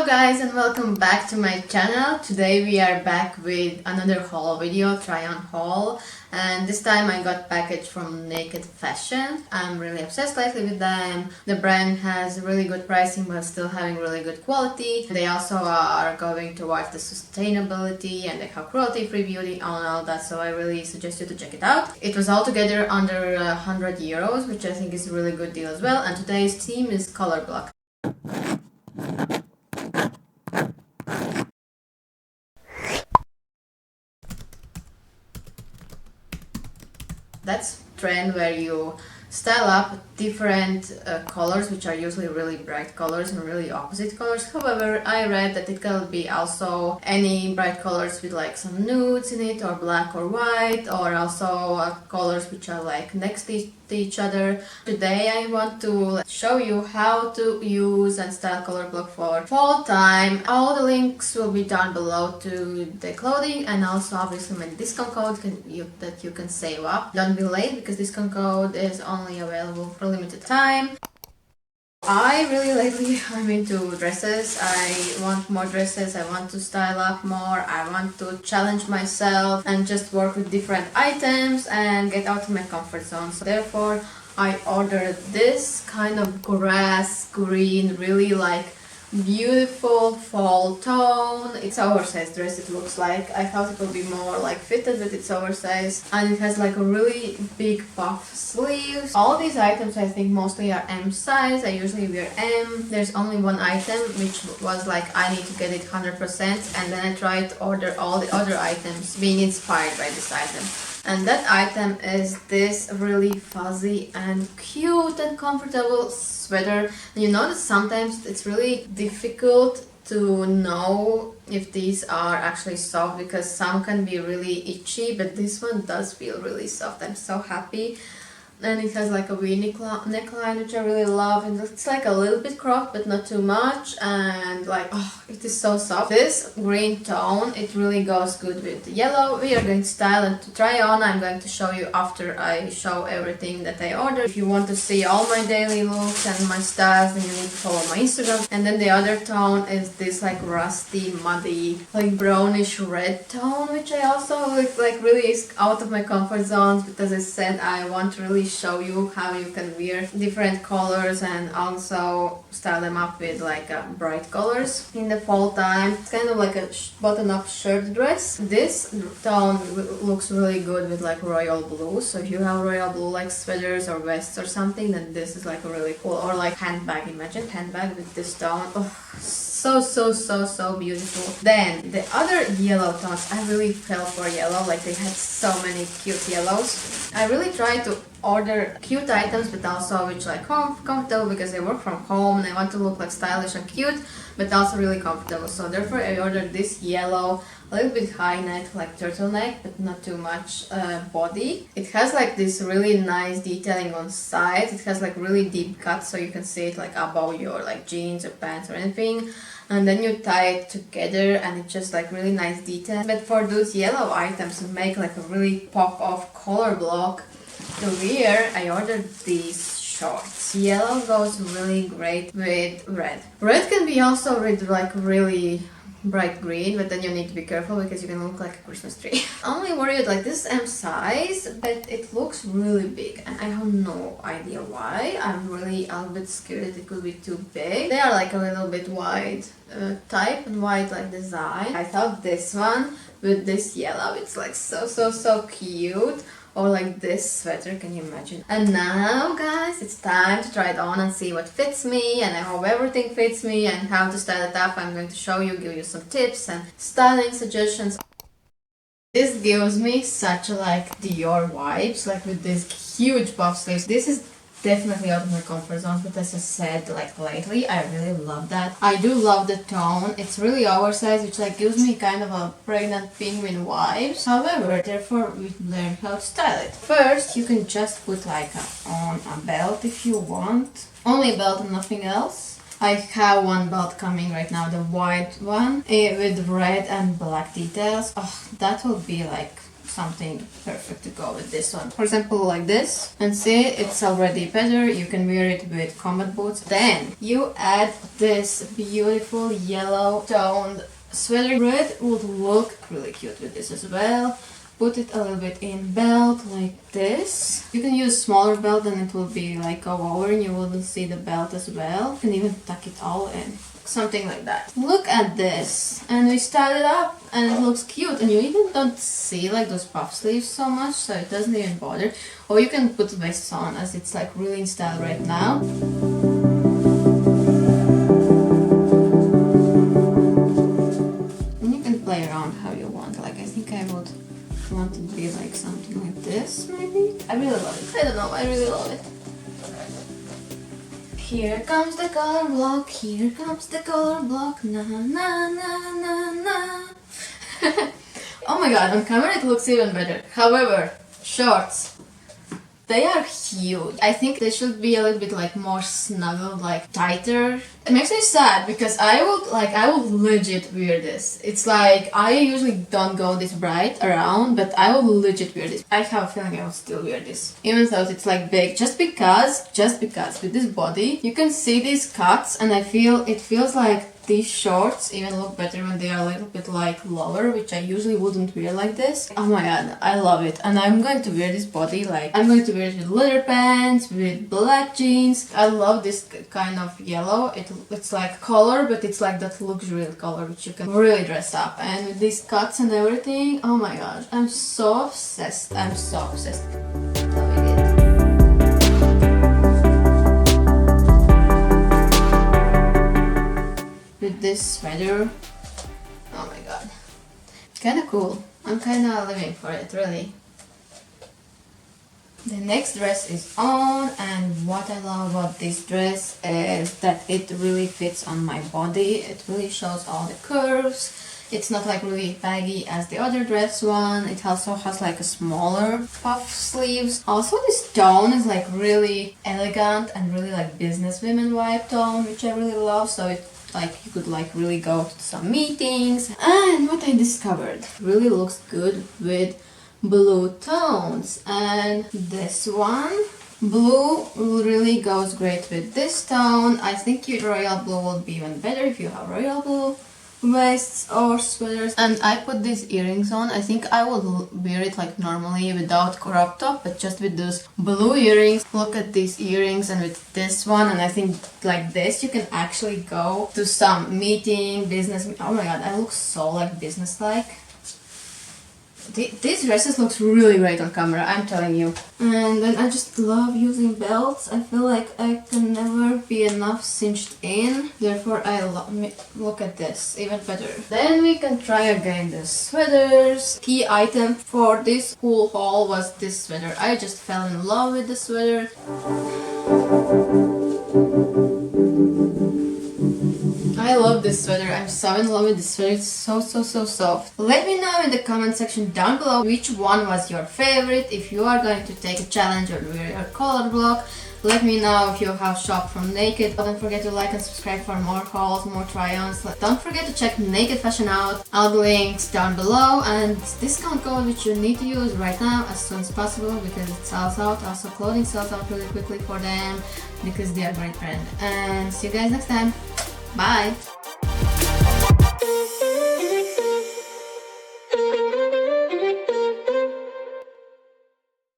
guys, and welcome back to my channel. Today we are back with another haul video, try on haul, and this time I got package from Naked Fashion. I'm really obsessed lately with them. The brand has really good pricing but still having really good quality. They also are going towards the sustainability and they have cruelty free beauty and all that, so I really suggest you to check it out. It was altogether under 100 euros, which I think is a really good deal as well, and today's theme is Colorblock. That's trend where you style up different colors, which are usually really bright colors and really opposite colors. However, I read that it can be also any bright colors with like some nudes in it, or black or white, or also colors which are like next to each other. Today I want to show you how to use and style Colorblock for fall time. All the links will be down below to the clothing, and also obviously my discount code that you can save up. Don't be late because discount code is only available for limited time. I really lately I'm into dresses. I want more dresses, I want to style up more, I want to challenge myself and just work with different items and get out of my comfort zone. So therefore I ordered this kind of grass green, really like beautiful fall tone. It's oversized dress, it looks like. I thought it would be more like fitted, but it's oversized, and it has like a really big puff sleeves. All these items I think mostly are M size. I usually wear M. There's only one item which was like I need to get it 100%, and then I tried to order all the other items being inspired by this item. And that item is this really fuzzy and cute and comfortable sweater. You know that sometimes it's really difficult to know if these are actually soft because some can be really itchy, but this one does feel really soft. I'm so happy. And it has like a V neckline, which I really love, and it's like a little bit cropped but not too much, and like, oh, it is so soft. This green tone, it really goes good with the yellow. We are going to style and to try on. I'm going to show you after I show everything that I ordered. If you want to see all my daily looks and my styles, then you need to follow my Instagram. And then the other tone is this like rusty, muddy, like brownish red tone, which I also like really is out of my comfort zone, because as I said, I want to really show you how you can wear different colors and also style them up with like bright colors in the fall time. It's kind of like a button-up shirt dress. This tone looks really good with like royal blue, so if you have royal blue like sweaters or vests or something, then this is like a really cool. Or like handbag, imagine handbag with this tone. Oh, so beautiful. Then the other yellow tones, I really fell for yellow. Like they had so many cute yellows. I really tried to order cute items, but also which like comfortable, because I work from home and I want to look like stylish and cute, but also really comfortable. So therefore I ordered this yellow, a little bit high neck, like turtleneck, but not too much body. It has like this really nice detailing on sides. It has like really deep cuts, so you can see it like above your like jeans or pants or anything. And then you tie it together and it's just like really nice detail. But for those yellow items to make like a really pop off Colorblock to wear, I ordered these shorts. Yellow goes really great with red. Red can be also with like really bright green, but then you need to be careful because you can look like a Christmas tree. Only worried like this is M size, but it looks really big and I have no idea why. I'm really a little bit scared that it could be too big. They are like a little bit wide type and wide like design. I thought this one with this yellow, it's like so cute. Or like this sweater, can you imagine? And now guys, it's time to try it on and see what fits me, and I hope everything fits me, and how to style it up. I'm going to show you, give you some tips and styling suggestions. This gives me such a like Dior vibes, like with this huge puff sleeves. This is definitely out of my comfort zone, but as I said, like lately I really love that. I do love the tone. It's really oversized, which like gives me kind of a pregnant penguin vibes. However, therefore we learn how to style it. First, you can just put like on a belt if you want. Only a belt and nothing else. I have one belt coming right now, the white one with red and black details. Oh, that will be like something perfect to go with this one. For example, like this, and see, it's already better. You can wear it with combat boots. Then you add this beautiful yellow toned sweater. Red would look really cute with this as well. Put it a little bit in belt like this. You can use smaller belt and it will be like go over and you wouldn't see the belt as well. You can even tuck it all in. Something like that. Look at this. And we style it up and it looks cute. And you even don't see like those puff sleeves so much, so it doesn't even bother. Or you can put vests on as it's like really in style right now. And you can play around how you want. Like I think I would want it to be like something like this maybe. I really love it. I don't know, I really love it. Here comes the color block, here comes the color block, na na na na na. Oh my god, on camera it looks even better. However, shorts. They are huge. I think they should be a little bit like more snuggled, like tighter. It makes me sad because I would legit wear this. It's like I usually don't go this bright around, but I would legit wear this. I have a feeling I will still wear this. Even though it's like big, just because with this body, you can see these cuts and I feel it feels like these shorts even look better when they are a little bit like lower, which I usually wouldn't wear like this. Oh my god, I love it. And I'm going to wear this body like, I'm going to wear it with leather pants, with black jeans. I love this kind of yellow. It's like color, but it's like that luxury color which you can really dress up. And with these cuts and everything, oh my gosh, I'm so obsessed. I'm so obsessed. Loving it. With this sweater, oh my god, kinda cool. I'm kinda living for it, really. The next dress is on, and what I love about this dress is that it really fits on my body. It really shows all the curves. It's not like really baggy as the other dress one. It also has like a smaller puff sleeves. Also this tone is like really elegant and really like business women vibe tone, which I really love. So it like you could like really go to some meetings. And what I discovered really looks good with blue tones, and this one blue really goes great with this tone. I think your royal blue will be even better if you have royal blue vests or sweaters. And I put these earrings on. I think I will wear it like normally without crop top, but just with those blue earrings. Look at these earrings, and with this one, and I think like this you can actually go to some meeting, business. Oh my god, I look so like business-like. These dresses looks really great on camera, I'm telling you. And then I just love using belts. I feel like I can never be enough cinched in. Therefore I look at this, even better. Then we can try again the sweaters. Key item for this whole haul was this sweater. I just fell in love with the sweater. I love this sweater. I'm so in love with this sweater. It's so soft. Let me know in the comment section down below which one was your favorite. If you are going to take a challenge or wear your color block, let me know. If you have shopped from Naked, don't forget to like and subscribe for more hauls, more try-ons. Don't forget to check Naked Fashion out. All the links down below, and discount code which you need to use right now as soon as possible because it sells out. Also clothing sells out really quickly for them because they are a great brand. And see you guys next time. Bye!